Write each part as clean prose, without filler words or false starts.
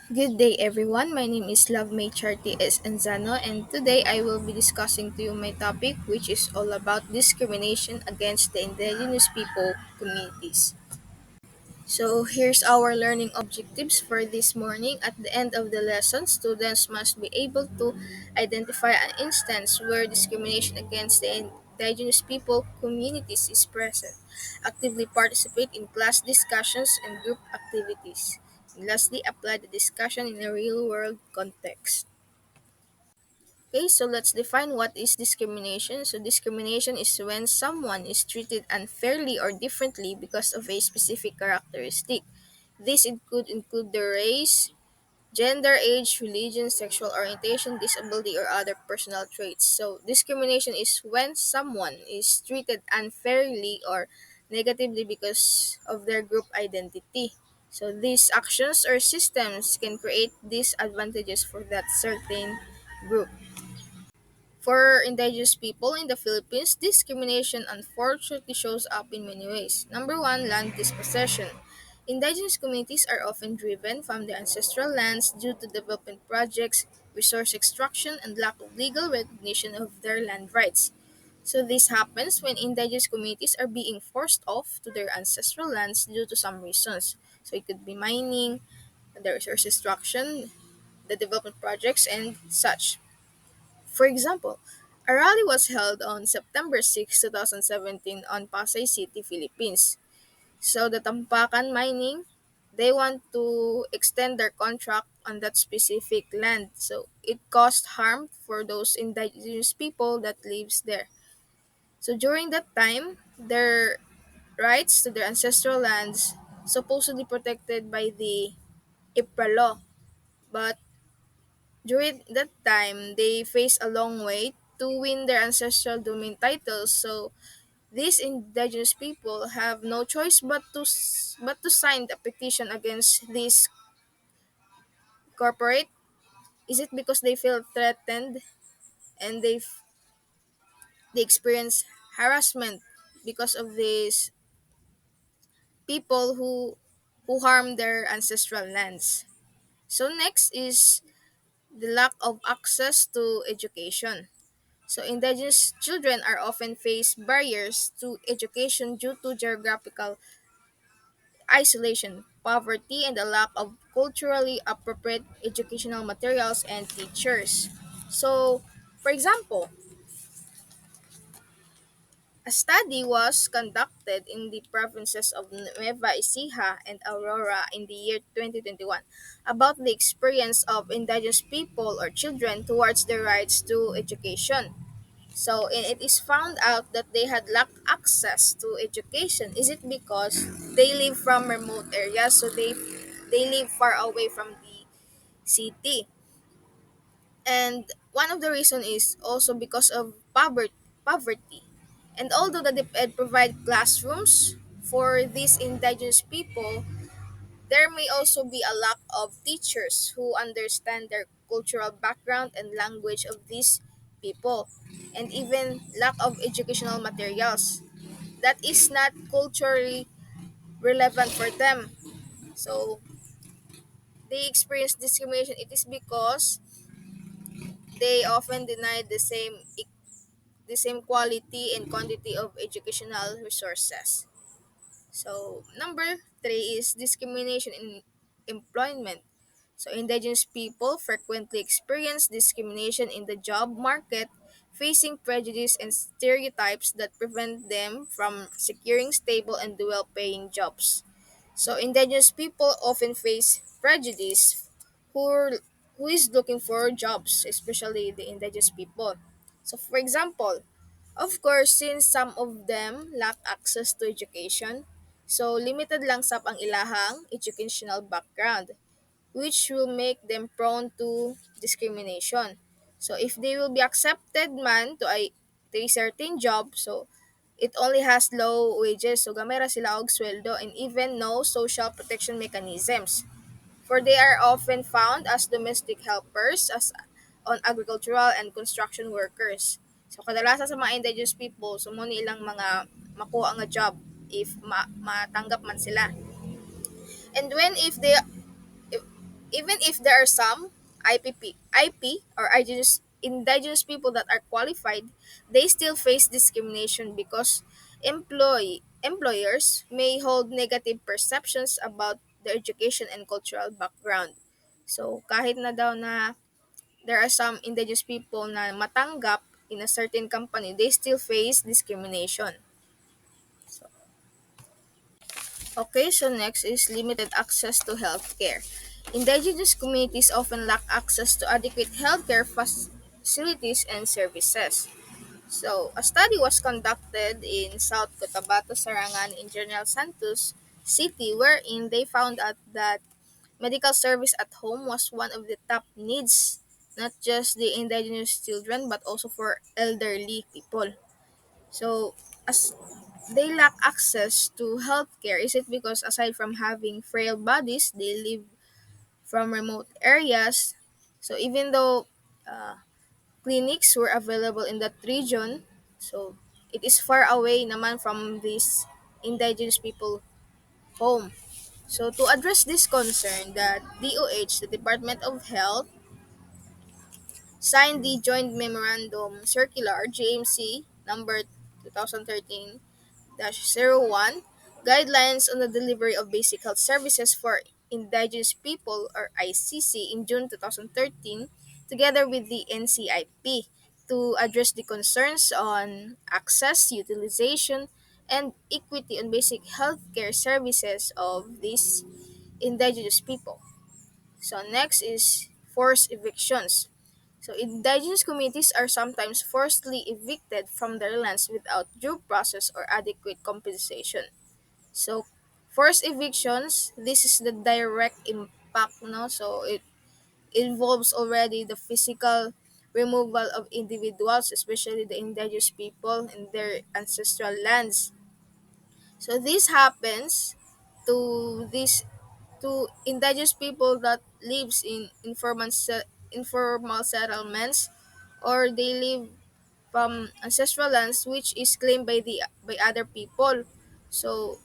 Good day, everyone. My name is Love May Charty S. Enzano, and today I will be discussing to you my topic, which is all about discrimination against the Indigenous people communities. So, here's our learning objectives for this morning. At the end of the lesson, students must be able to identify an instance where discrimination against the Indigenous people communities is present, actively participate in class discussions and group activities, and lastly, apply the discussion in a real world context. Okay, so let's define what is discrimination. So, discrimination is when someone is treated unfairly or differently because of a specific characteristic. This could include their race, gender, age, religion, sexual orientation, disability, or other personal traits. So, discrimination is when someone is treated unfairly or negatively because of their group identity. So, these actions or systems can create disadvantages for that certain group. For indigenous people in the Philippines, discrimination unfortunately shows up in many ways. Number one, land dispossession. Indigenous communities are often driven from their ancestral lands due to development projects, resource extraction, and lack of legal recognition of their land rights. So this happens when indigenous communities are being forced off to their ancestral lands due to some reasons. So it could be mining, the resource extraction, the development projects, and such. For example, a rally was held on September 6, 2017 on Pasay City, Philippines. So the Tampakan Mining, they want to extend their contract on that specific land. So it caused harm for those indigenous people that lives there. So during that time, their rights to their ancestral lands supposedly protected by the IPRA law. But during that time, they faced a long wait to win their ancestral domain titles. So these indigenous people have no choice but to sign the petition against this corporate. Is it because they feel threatened and they experience harassment because of these people who harm their ancestral lands? So next is the lack of access to education. So indigenous children are often face barriers to education due to geographical isolation, poverty, and the lack of culturally appropriate educational materials and teachers. So, for example, a study was conducted in the provinces of Nueva Ecija and Aurora in the year 2021 about the experience of indigenous people or children towards their rights to education. So, and it is found out that they had lacked access to education. Is it because they live from remote areas, so they live far away from the city? And one of the reason is also because of poverty. And although the DepEd provide classrooms for these indigenous people, there may also be a lack of teachers who understand their cultural background and language of these people, and even lack of educational materials that is not culturally relevant for them. So they experience discrimination. It is because they often deny the same quality and quantity of educational resources. So, number three is discrimination in employment. So, indigenous people frequently experience discrimination in the job market, facing prejudice and stereotypes that prevent them from securing stable and well paying jobs. So, indigenous people often face prejudice who is looking for jobs, especially the indigenous people. So, for example, of course, since some of them lack access to education, so limited lang sab ang ilahang educational background, which will make them prone to discrimination. So if they will be accepted man to a certain job, so it only has low wages, so gamera sila og sweldo and even no social protection mechanisms. For they are often found as domestic helpers as on agricultural and construction workers. So kadalasan sa mga indigenous people, sumo ni ilang mga makuha nga job if matanggap man sila. And when if Even if there are some IP or indigenous people that are qualified, they still face discrimination because employers may hold negative perceptions about their education and cultural background. So kahit na daw na there are some indigenous people na matanggap in a certain company, they still face discrimination. Okay, so next is limited access to healthcare. Indigenous communities often lack access to adequate healthcare facilities and services. So, a study was conducted in South Cotabato, Sarangan, in General Santos City, wherein they found out that medical service at home was one of the top needs, not just the indigenous children, but also for elderly people. So, as they lack access to healthcare, is it because aside from having frail bodies, they live from remote areas? So, even though clinics were available in that region, so it is far away naman from this indigenous people home. So, to address this concern, the DOH, the Department of Health, signed the Joint Memorandum Circular JMC number 2013-01 Guidelines on the Delivery of Basic Health Services for Indigenous People or ICC in June 2013 together with the NCIP to address the concerns on access, utilization, and equity on basic healthcare services of these indigenous people. So next is forced evictions. So indigenous communities are sometimes forcibly evicted from their lands without due process or adequate compensation. So forced evictions, this is the direct impact, no? So it involves already the physical removal of individuals, especially the indigenous people in their ancestral lands. So this happens to indigenous people that lives in informal settlements, or they live from ancestral lands which is claimed by other people. So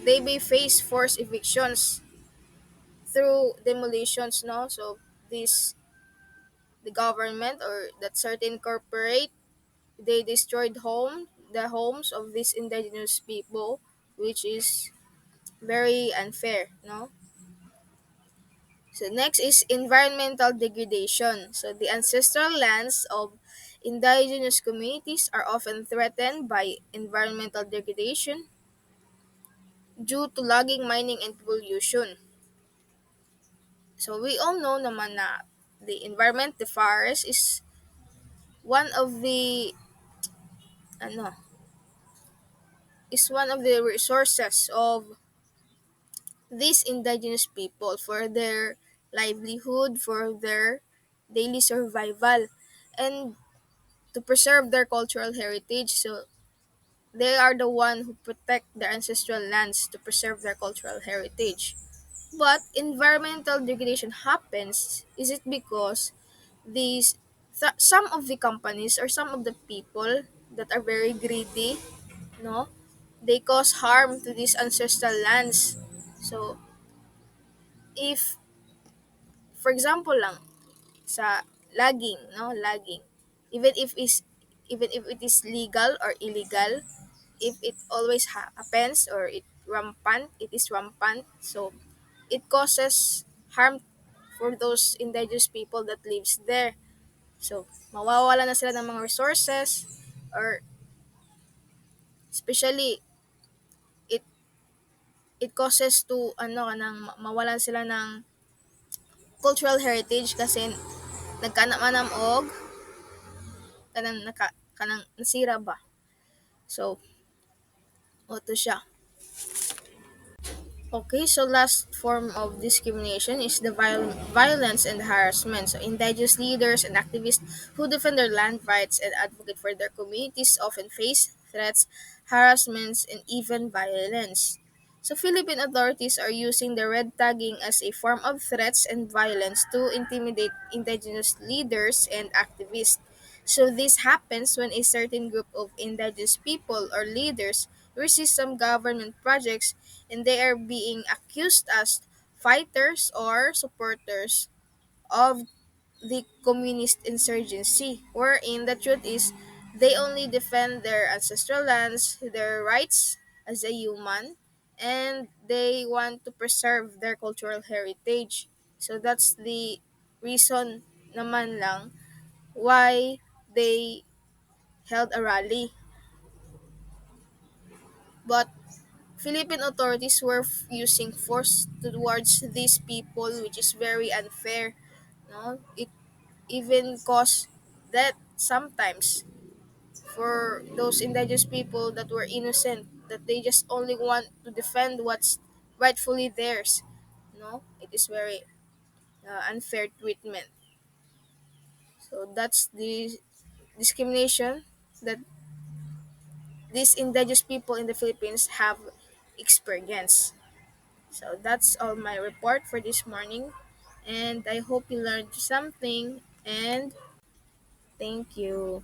they may face forced evictions through demolitions, no? So this the government or that certain corporate, they destroyed the homes of these indigenous people, which is very unfair, no? So next is environmental degradation. So the ancestral lands of indigenous communities are often threatened by environmental degradation due to logging, mining, and pollution. So we all know naman na the environment, the forest is one of the ano, is one of the resources of these indigenous people for their livelihood, for their daily survival, and to preserve their cultural heritage. So they are the one who protect their ancestral lands to preserve their cultural heritage. But environmental degradation happens, is it because some of the companies or some of the people that are very greedy, no, they cause harm to these ancestral lands. So if, for example lang, sa logging, no, logging, even if it is legal or illegal, if it always happens or it is rampant, so it causes harm for those indigenous people that lives there. So mawawala na sila ng mga resources, or especially it it causes to mawalan sila ng cultural heritage kasi nagkanamanam og kanang nasira ba. So oto siya. Okay, so last form of discrimination is the violence and harassment. So indigenous leaders and activists who defend their land rights and advocate for their communities often face threats, harassments, and even violence. So Philippine authorities are using the red tagging as a form of threats and violence to intimidate indigenous leaders and activists. So this happens when a certain group of indigenous people or leaders resist some government projects, and they are being accused as fighters or supporters of the communist insurgency, wherein the truth is they only defend their ancestral lands, their rights as a human, and they want to preserve their cultural heritage. So that's the reason naman lang why they held a rally. But Philippine authorities were using force towards these people, which is very unfair. No, it even caused death sometimes for those indigenous people that were innocent, that they just only want to defend what's rightfully theirs. No, it is very unfair treatment. So that's the discrimination that these indigenous people in the Philippines have experienced. So that's all my report for this morning. And I hope you learned something. And thank you.